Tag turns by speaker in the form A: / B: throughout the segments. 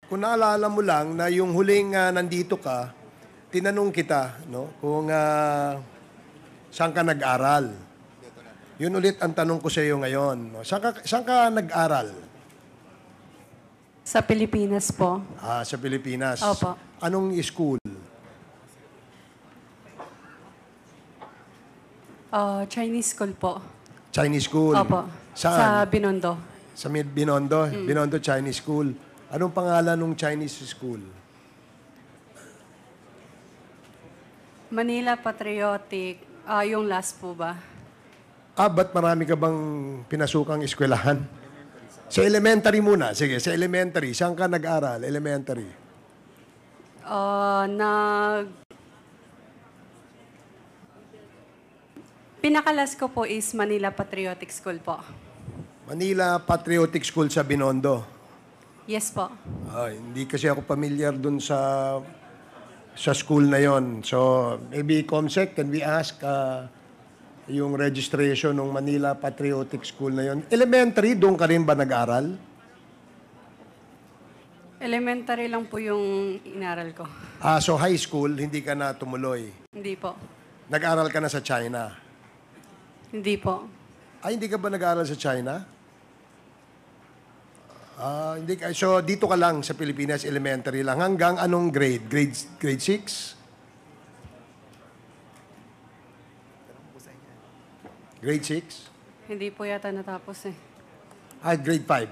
A: kung naalala mo lang na yung huling nandito ka, tinanong kita, no, kung saan ka nag-aral. Yun ulit ang tanong ko sa iyo ngayon. No? Saan ka nag-aral?
B: Sa Pilipinas po.
A: Sa Pilipinas.
B: Opo.
A: Anong school?
B: Chinese school po.
A: Chinese school?
B: Opo.
A: Saan?
B: Sa Binondo.
A: Sa Binondo? Binondo Chinese School. Anong pangalan ng Chinese school?
B: Manila Patriotic. Yung last po ba?
A: Ba't marami ka bang pinasukang eskwelahan? Sa elementary muna. Sige, sa elementary. Saan ka nag-aral? Elementary.
B: Pinakalas ko po is Manila Patriotic School po.
A: Manila Patriotic School sa Binondo.
B: Yes po.
A: Hindi kasi ako familiar dun sa school na yon. So, maybe Comsec, can we ask yung registration ng Manila Patriotic School na yon? Elementary, doon ka rin ba nag-aral?
B: Elementary lang po yung inaral ko.
A: So high school, hindi ka na tumuloy?
B: Hindi po.
A: Nag-aral ka na sa China?
B: Hindi po.
A: Hindi ka ba nag-aral sa China? Hindi ka. So, dito ka lang sa Pilipinas, elementary lang. Hanggang anong grade? Grade 6? Grade 6?
B: Hindi po yata natapos eh.
A: Grade 5.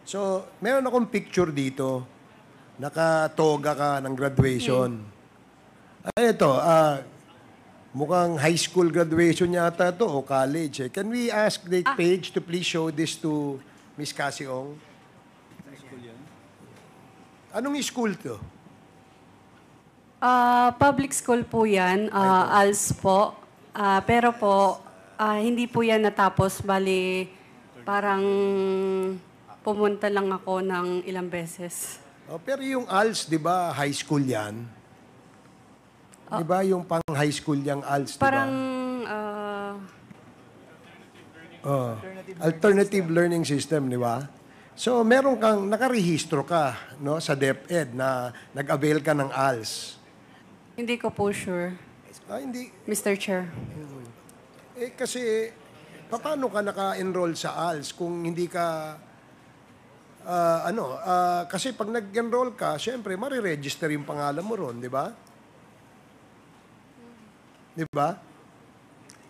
A: So, meron akong picture dito. Nakatoga ka ng graduation. Ito, mukhang high school graduation yata to o college. Can we ask the page to please show this to Miss Cassie Ong? Anong school to?
B: Public school po yan. ALS po. Pero po, hindi po yan natapos. Bali, parang pumunta lang ako ng ilang beses.
A: Pero yung ALS, di ba, high school yan? Di ba yung pang high school yung ALS, di ba?
B: Parang,
A: Alternative Learning System, di ba? So, meron kang, nakarehistro ka, no, sa DepEd na nag-avail ka ng ALS.
B: hindi ko po sure,
A: Hindi.
B: Mr. Chair.
A: Kasi, paano ka naka-enroll sa ALS kung hindi ka, kasi pag nag-enroll ka, syempre, mariregister yung pangalan mo ron, di ba? Di ba?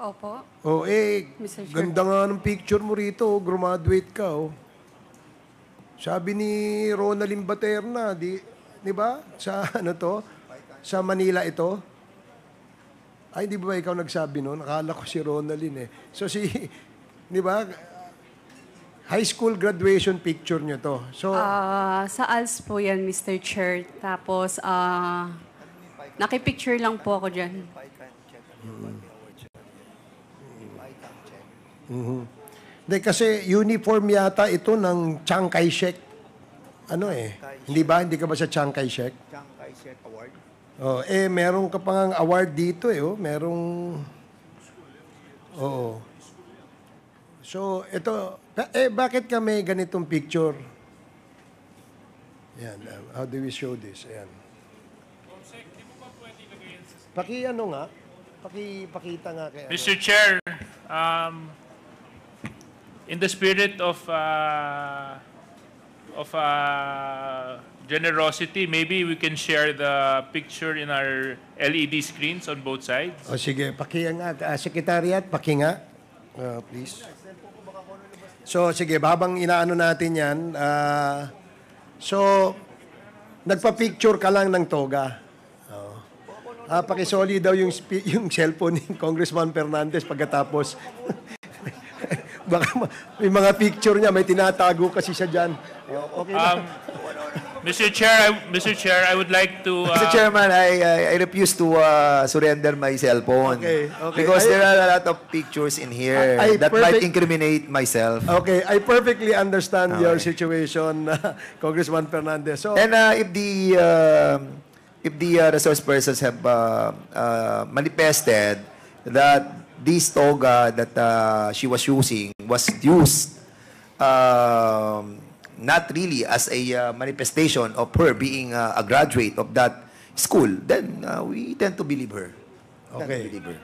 B: Opo.
A: Mr. Chair. Ganda nga ng picture mo rito, graduate ka, Sabi ni Ronaldin Baterna, di ba? Sa sa Manila ito. Di ba ikaw nagsabi noon? Nakala ko si Ronaldin So di ba? High school graduation picture nyo to. So,
B: Sa ALS po yan, Mr. Chair. Tapos, nakipicture lang po ako dyan.
A: Hindi, kasi uniform yata ito ng Chiang Kai-shek. Hindi ba? Hindi ka ba sa Chiang Kai-shek?
C: Chiang Kai-shek Award.
A: Meron ka pang award dito Merong... Oo. So, ito... bakit ka may ganitong picture? Ayan. How do we show this? Ayan. Pakita nga kay...
D: Mr. Chair, in the spirit of generosity, maybe we can share the picture in our LED screens on both sides.
A: Sige, nga. Secretariat, nga. Please. So, sige, habang inaano natin yan, so, nagpa-picture ka lang ng toga. Pakisoli daw yung cellphone ni Congressman Fernandez pagkatapos. Baka may mga picture niya, may tinatago kasi siya dyan. Okay na.
D: Mr. Chair, I would like to...
C: Mr. Chairman, I refuse to surrender my cellphone.
A: Okay.
C: Because there are a lot of pictures in here that might incriminate myself.
A: Okay, I perfectly understand your situation, Congressman Fernandez. So,
C: and if the resource persons have manifested that this toga that she was using was used not really as a manifestation of her being a graduate of that school, then we tend to believe her. Tend to
A: Okay.
C: believe her.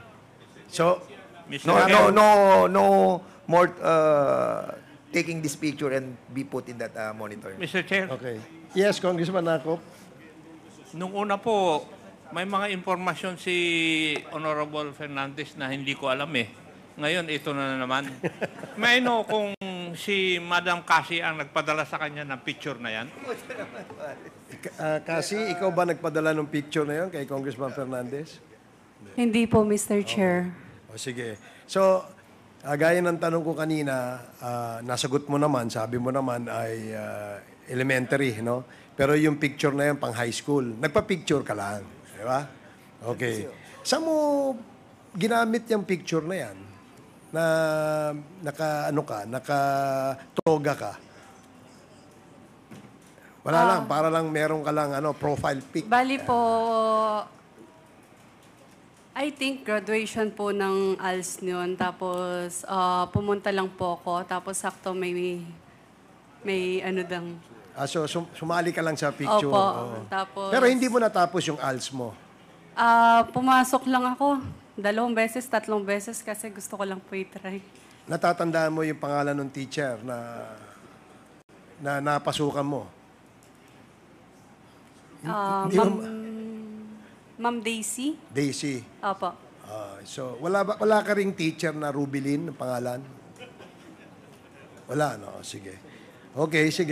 A: So,
D: Mr.
C: No,
D: Chair,
C: no more taking this picture and be put in that monitor.
E: Mr. Chair,
A: okay. Yes, Congressman Nakop.
E: nung una po, may mga impormasyon si Honorable Fernandez na hindi ko alam eh. Ngayon, ito na naman. May know kung si Madam Cassie ang nagpadala sa kanya ng picture na yan?
A: Kasi ikaw ba nagpadala ng picture na yon kay Congressman Fernandez?
B: Hindi po, Mr. Chair.
A: O sige. So, gaya ng tanong ko kanina, nasagot mo naman, sabi mo naman ay elementary, no? Pero yung picture na yan pang high school, nagpa-picture ka lang. Di ba? Okay. Saan mo ginamit yung picture na yan? Na naka-toga ka? Wala lang, para lang meron ka lang profile pic.
B: Bali po, I think graduation po ng ALS noon. Tapos pumunta lang po ako. Tapos sakto may ano dang.
A: So, sumali ka lang sa picture.
B: Opo.
A: Oo.
B: Tapos,
A: Pero hindi mo natapos yung ALS mo.
B: pumasok lang ako. 2 beses, 3 beses kasi gusto ko lang po i-try.
A: Natatandaan mo yung pangalan ng teacher na napasukan mo? Hindi mo-
B: Ma'am Daisy?
A: Daisy.
B: Opo.
A: So, wala ka ring teacher na Rubilin, ang pangalan? Wala, no? Sige. Okay, sige.